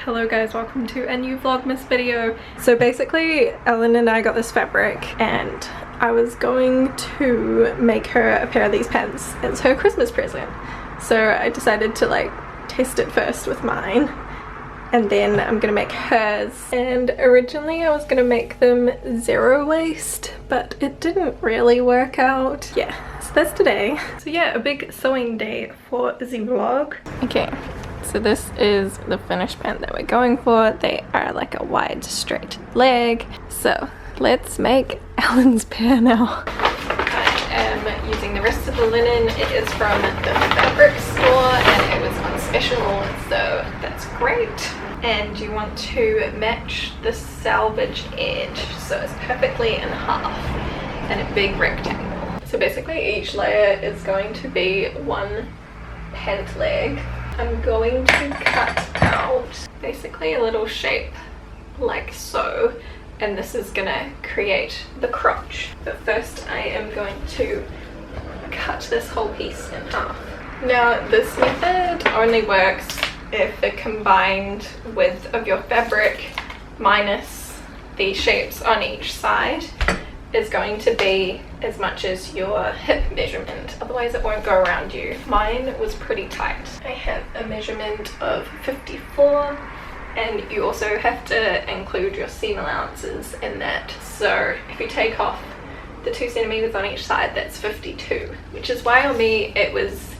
Hello guys, welcome to a new Vlogmas video. So basically Ellen and I got this fabric and I was going to make her a pair of these pants as her Christmas present. So I decided to like test it first with mine and then I'm gonna make hers. And originally I was gonna make them zero waist, but it didn't really work out. Yeah, so that's today. So yeah, a big sewing day for the vlog. Okay. So this is the finished pant that we're going for. They are like a wide straight leg. So let's make Ellen's pair now. I am using the rest of the linen. It is from the fabric store and it was on special, so that's great. And you want to match the selvage edge so it's perfectly in half and a big rectangle. So basically each layer is going to be one pant leg. I'm going to cut out basically a little shape like so, and this is gonna create the crotch. But first I am going to cut this whole piece in half. Now this method only works if the combined width of your fabric minus the shapes on each side is going to be as much as your hip measurement, otherwise it won't go around you. Mine was pretty tight. I have a measurement of 54 and you also have to include your seam allowances in that. So if you take off the 2 centimeters on each side, that's 52, which is why on me it was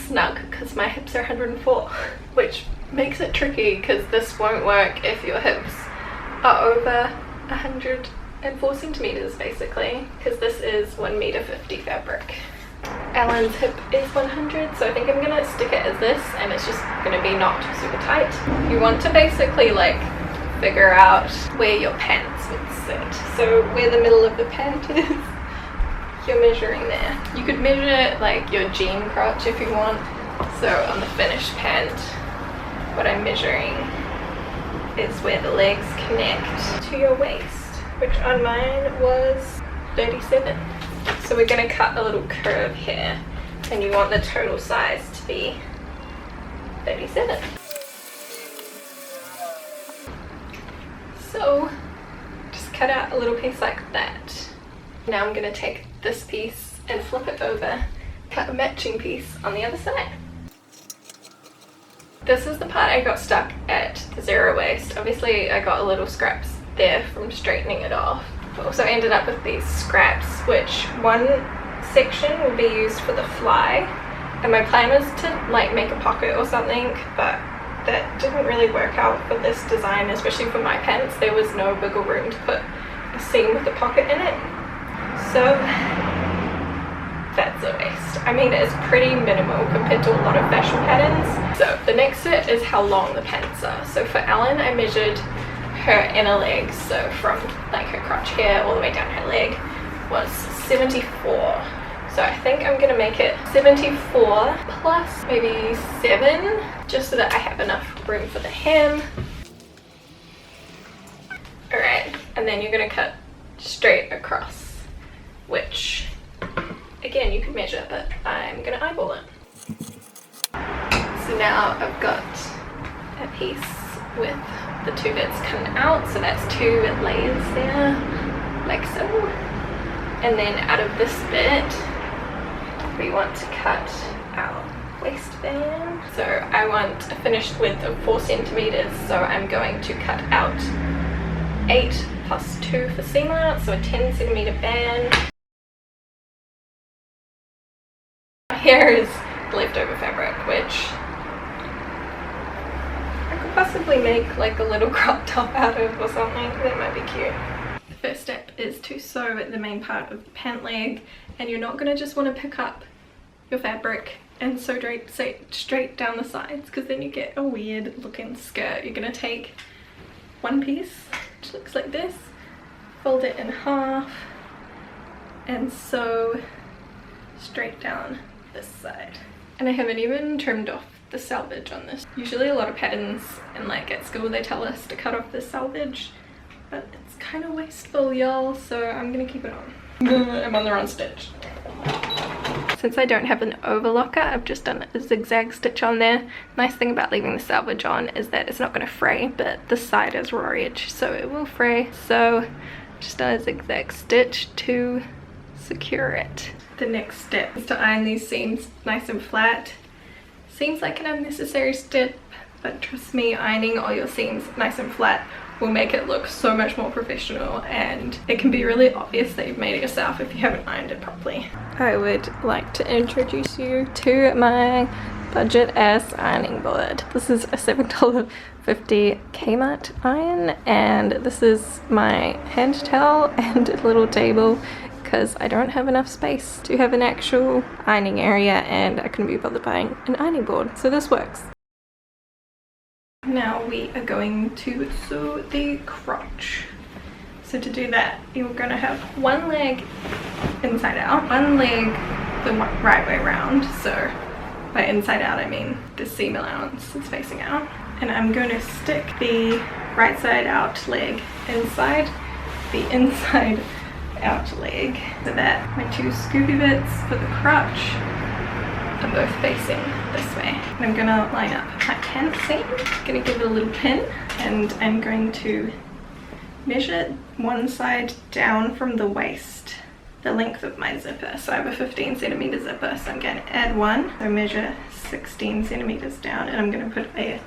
snug because my hips are 104, which makes it tricky because this won't work if your hips are over 104 centimeters basically, because this is 1 meter 50 fabric. Ellen's hip is 100, so I think I'm gonna stick it as this and it's just gonna be not super tight. You want to basically like figure out where your pants would sit. So where the middle of the pant is, you're measuring there. You could measure like your jean crotch if you want. So on the finished pant, what I'm measuring is where the legs connect to your waist, which on mine was 37. So we're going to cut a little curve here and you want the total size to be 37. So just cut out a little piece like that. Now I'm going to take this piece and flip it over, cut a matching piece on the other side. This is the part I got stuck at the zero waist. Obviously I got a little scraps there from straightening it off. I also ended up with these scraps, which one section will be used for the fly and my plan was to like make a pocket or something, but that didn't really work out for this design, especially for my pants. There was no wiggle room to put a seam with a pocket in it, so that's a waste. I mean, it's pretty minimal compared to a lot of fashion patterns. So the next bit is how long the pants are. So for Ellen I measured her inner legs, so from like her crotch here all the way down her leg was 74. So I think I'm gonna make it 74 plus maybe 7, just so that I have enough room for the hem. Alright, and then you're gonna cut straight across, which again you can measure, but I'm gonna eyeball it. So now I've got a piece with the 2 bits coming out, so that's 2 layers there, like so. And then out of this bit we want to cut our waistband. So I want a finished width of 4 centimeters, so I'm going to cut out 8 plus 2 for seam allowance, so a 10 centimeter band. Here is leftover fabric, which I could possibly make like a little crop top out of or something. That might be cute. The first step is to sew the main part of the pant leg, and you're not going to just want to pick up your fabric and sew straight down the sides, because then you get a weird looking skirt. You're going to take one piece which looks like this, fold it in half and sew straight down this side. And I haven't even trimmed off the selvage on this. Usually a lot of patterns and like at school they tell us to cut off the selvage, but it's kind of wasteful, y'all, so I'm gonna keep it on. I'm on the wrong stitch. Since I don't have an overlocker, I've just done a zigzag stitch on there. Nice thing about leaving the selvage on is that it's not going to fray, but the side is raw edge, so it will fray. So just done a zigzag stitch to secure it. The next step is to iron these seams nice and flat. Seems like an unnecessary step, but trust me, ironing all your seams nice and flat will make it look so much more professional, and it can be really obvious that you've made it yourself if you haven't ironed it properly. I would like to introduce you to my budget ass ironing board. This is a $7.50 Kmart iron, and this is my hand towel and a little table because I don't have enough space to have an actual ironing area, and I couldn't be bothered buying an ironing board, so this works. Now we are going to sew the crotch. So to do that, you're going to have one leg inside out, one leg the right way around. So by inside out I mean the seam allowance is facing out. And I'm going to stick the right side out leg inside the inside out leg, so that my two scoopy bits for the crotch are both facing this way. And I'm gonna line up my pant seam, gonna give it a little pin, and I'm going to measure one side down from the waist, the length of my zipper. So I have a 15 centimeter zipper, so I'm going to add one. So measure 16 centimeters down, and I'm going to put a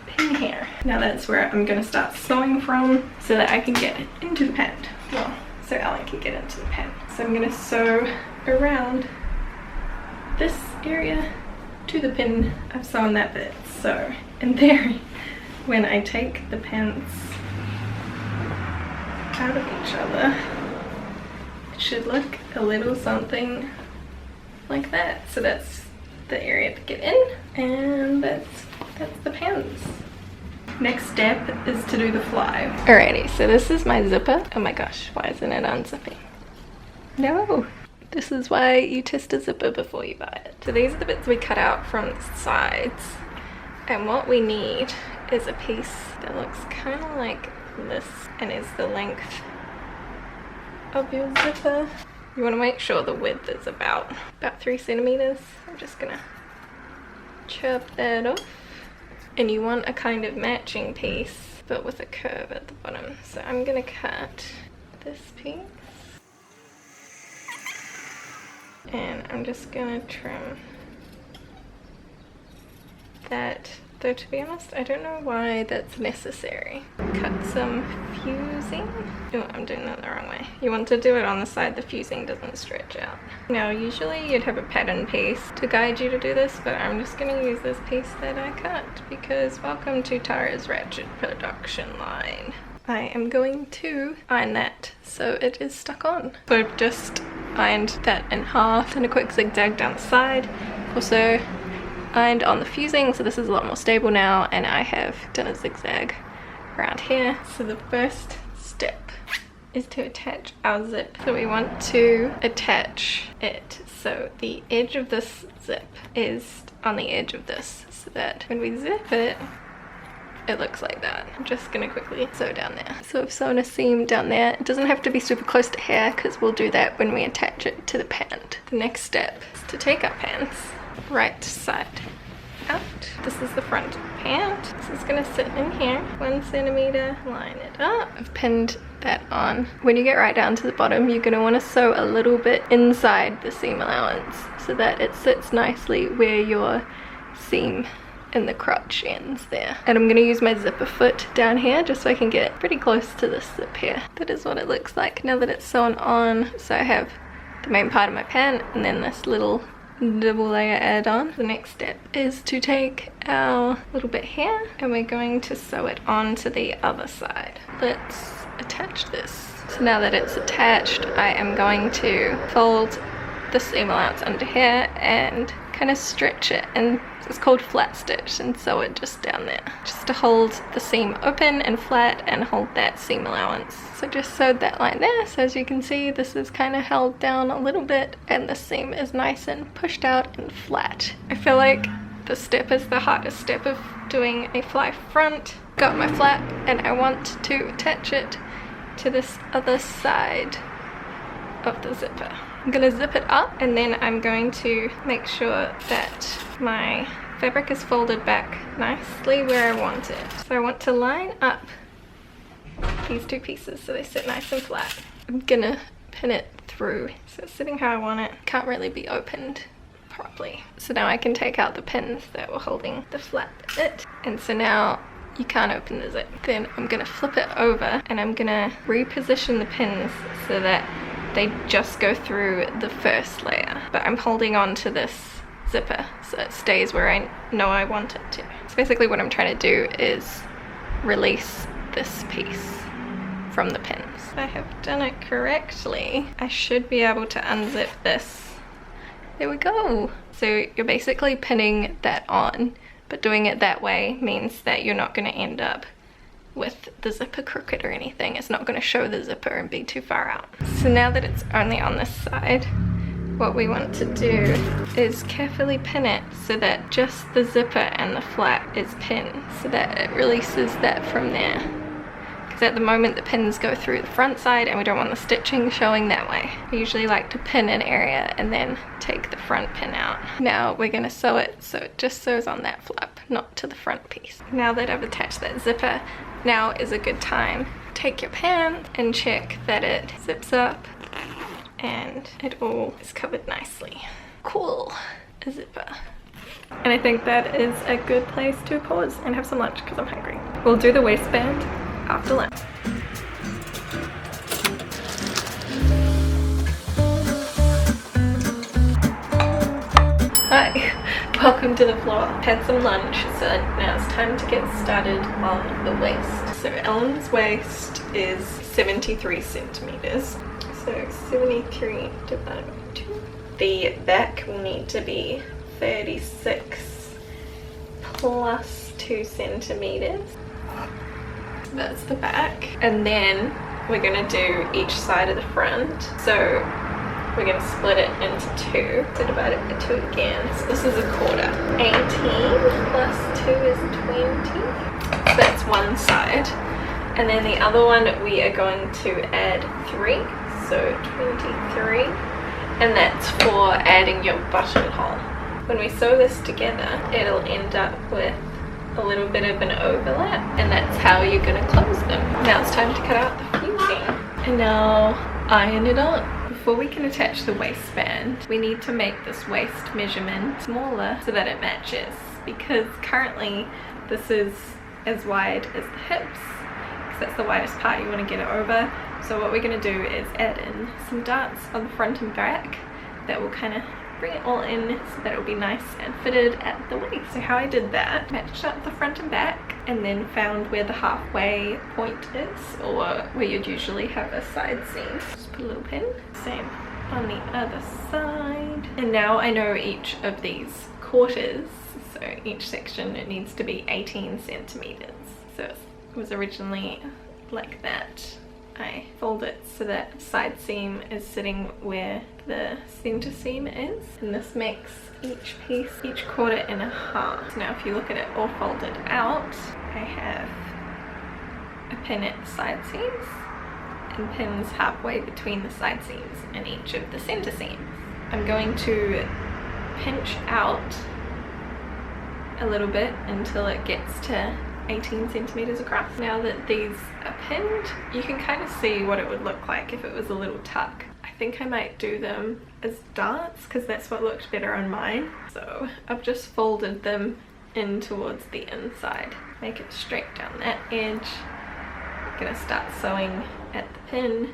pin here. Now that's where I'm going to start sewing from, so that I can get into the pant. Well, so Ellen can get into the pant. So I'm going to sew around this area to the pin I've sewn that bit. So in theory, when I take the pants out of each other, it should look a little something like that. So that's the area to get in, and that's the pants. Next step is to do the fly. Alrighty, so this is my zipper. Oh my gosh, why isn't it unzipping? No! This is why you test a zipper before you buy it. So these are the bits we cut out from the sides. And what we need is a piece that looks kind of like this and is the length of your zipper. You want to make sure the width is about 3 centimeters. I'm just gonna chop that off. And you want a kind of matching piece, but with a curve at the bottom. So I'm gonna cut this piece. And I'm just gonna trim that, though to be honest I don't know why that's necessary. Cut some fusing. Oh, I'm doing that the wrong way. You want to do it on the side the fusing doesn't stretch out. Now usually you'd have a pattern piece to guide you to do this, but I'm just gonna use this piece that I cut because welcome to Tara's Ratchet production line. I am going to iron that so it is stuck on. So I've just ironed that in half and a quick zigzag down the side. Also ironed on the fusing, so this is a lot more stable now, and I have done a zigzag around here. So the first step is to attach our zip. So we want to attach it so the edge of this zip is on the edge of this, so that when we zip it, it looks like that. I'm just gonna quickly sew down there. So I've sewn a seam down there. It doesn't have to be super close to here because we'll do that when we attach it to the pant. The next step is to take our pants right side out. This is the front pant. This is gonna sit in here, 1 centimeter, line it up. I've pinned that on. When you get right down to the bottom, you're gonna wanna sew a little bit inside the seam allowance so that it sits nicely where your seam in the crotch ends there. And I'm going to use my zipper foot down here just so I can get pretty close to this zip here. That is what it looks like now that it's sewn on. So I have the main part of my pant and then this little double layer add-on. The next step is to take our little bit here and we're going to sew it onto the other side. Let's attach this. So now that it's attached, I am going to fold the seam allowance under here and kind of stretch it, and it's called flat stitch, and sew it just down there just to hold the seam open and flat and hold that seam allowance. So just sewed that line there, so as you can see this is kind of held down a little bit and the seam is nice and pushed out and flat. I feel like this step is the hardest step of doing a fly front. Got my flap and I want to attach it to this other side of the zipper. I'm gonna zip it up, and then I'm going to make sure that my fabric is folded back nicely where I want it. So I want to line up these two pieces so they sit nice and flat. I'm gonna pin it through so it's sitting how I want it. Can't really be opened properly. So now I can take out the pins that were holding the flat bit, and so now you can't open the zip. Then I'm gonna flip it over and I'm gonna reposition the pins so that they just go through the first layer, but I'm holding on to this zipper so it stays where I know I want it to. So basically what I'm trying to do is release this piece from the pins. If I have done it correctly, I should be able to unzip this. There we go. So you're basically pinning that on, but doing it that way means that you're not going to end up with the zipper crooked or anything. It's not going to show the zipper and be too far out. So now that it's only on this side, what we want to do is carefully pin it so that just the zipper and the flap is pinned, so that it releases that from there. Because at the moment the pins go through the front side and we don't want the stitching showing that way. I usually like to pin an area and then take the front pin out. Now we're going to sew it so it just sews on that flap, not to the front piece. Now that I've attached that zipper, now is a good time. Take your pan and check that it zips up and it all is covered nicely. Cool, a zipper. And I think that is a good place to pause and have some lunch because I'm hungry. We'll do the waistband after lunch. Hi, welcome to the vlog. Had some lunch, so now it's time to get started on the waist. So Ellen's waist is 73 centimeters. So 73 divided by 2. The back will need to be 36 plus 2 centimeters. That's the back. And then we're going to do each side of the front. So we're going to split it into 2. So divide it by 2 again. So this is a quarter. 18 plus 2 is 20. So that's one side. And then the other one we are going to add 3. So 23. And that's for adding your buttonhole. When we sew this together, it'll end up with a little bit of an overlap, and that's how you're going to close them. Now it's time to cut out the fusing. And now iron it on. Before we can attach the waistband, we need to make this waist measurement smaller so that it matches, because currently this is as wide as the hips, because that's the widest part you want to get it over. So what we're going to do is add in some darts on the front and back that will kind of bring it all in so that it'll be nice and fitted at the waist. So how I did that, matched up the front and back, and then found where the halfway point is, or where you'd usually have a side seam. Just put a little pin. Same on the other side. And now I know each of these quarters, so each section it needs to be 18 centimeters. So it was originally like that. I fold it so that side seam is sitting where the center seam is, and this makes each piece, each quarter in a half. So now if you look at it all folded out, I have a pin at the side seams and pins halfway between the side seams and each of the center seams. I'm going to pinch out a little bit until it gets to 18 centimeters across. Now that these are pinned, you can kind of see what it would look like if it was a little tuck. I think I might do them as darts because that's what looked better on mine. So I've just folded them in towards the inside. Make it straight down that edge. I'm gonna start sewing at the pin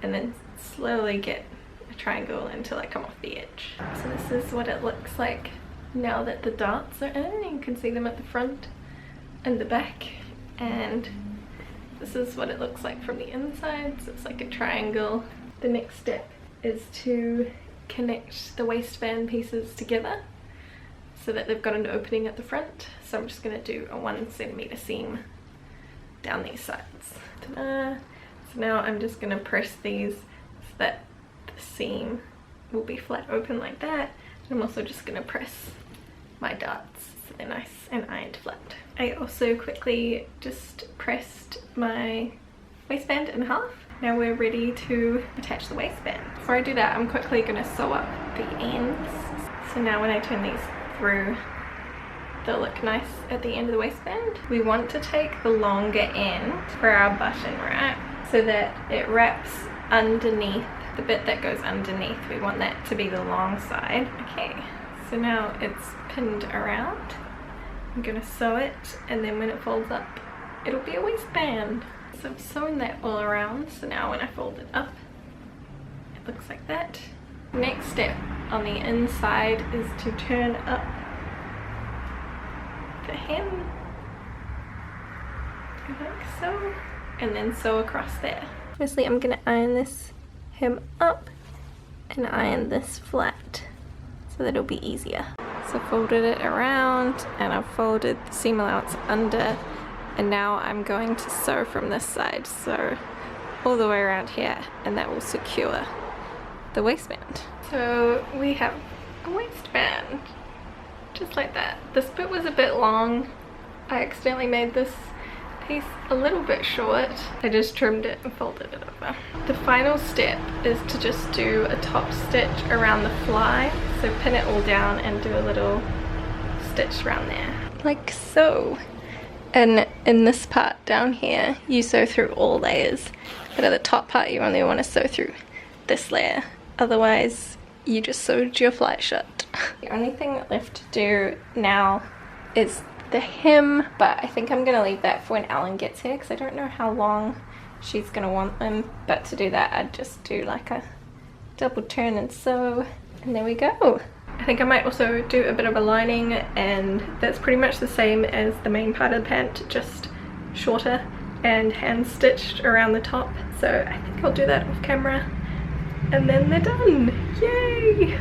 and then slowly get a triangle until I come off the edge. So this is what it looks like now that the darts are in. You can see them at the front and the back, and this is what it looks like from the inside. So it's like a triangle. The next step is to connect the waistband pieces together so that they've got an opening at the front. So I'm just going to do a 1 centimeter seam down these sides. Ta-da! So now I'm just going to press these so that the seam will be flat open like that. I'm also just going to press my darts so they're nice and ironed flat. I also quickly just pressed my waistband in half now we're ready to attach the waistband. Before I do that, I'm quickly going to sew up the ends. So now when I turn these through, they'll look nice at the end of the waistband. We want to take the longer end for our button wrap so that it wraps underneath, the bit that goes underneath. We want that to be the long side. Okay, so now it's pinned around. I'm going to sew it, and then when it folds up, it'll be a waistband. So I'm sewing that all around, so now when I fold it up, it looks like that. Next step on the inside is to turn up the hem, like so, and then sew across there. Firstly, I'm going to iron this hem up and iron this flat so that it'll be easier. So folded it around, and I've folded the seam allowance under, and now I'm going to sew from this side, so all the way around here, and that will secure the waistband. So we have a waistband, just like that. This bit was a bit long. I accidentally made this piece a little bit short. I just trimmed it and folded it over. The final step is to just do a top stitch around the fly. So pin it all down and do a little stitch around there, like so. And in this part down here, you sew through all layers. But at the top part, you only want to sew through this layer. Otherwise, you just sewed your fly shut. The only thing left to do now is the hem, but I think I'm gonna leave that for when Alan gets here because I don't know how long she's gonna want them. But to do that, I'd just do like a double turn and sew, and there we go. I think I might also do a bit of a lining, and that's pretty much the same as the main part of the pant, just shorter and hand stitched around the top. So I think I'll do that off camera, and then they're done. Yay!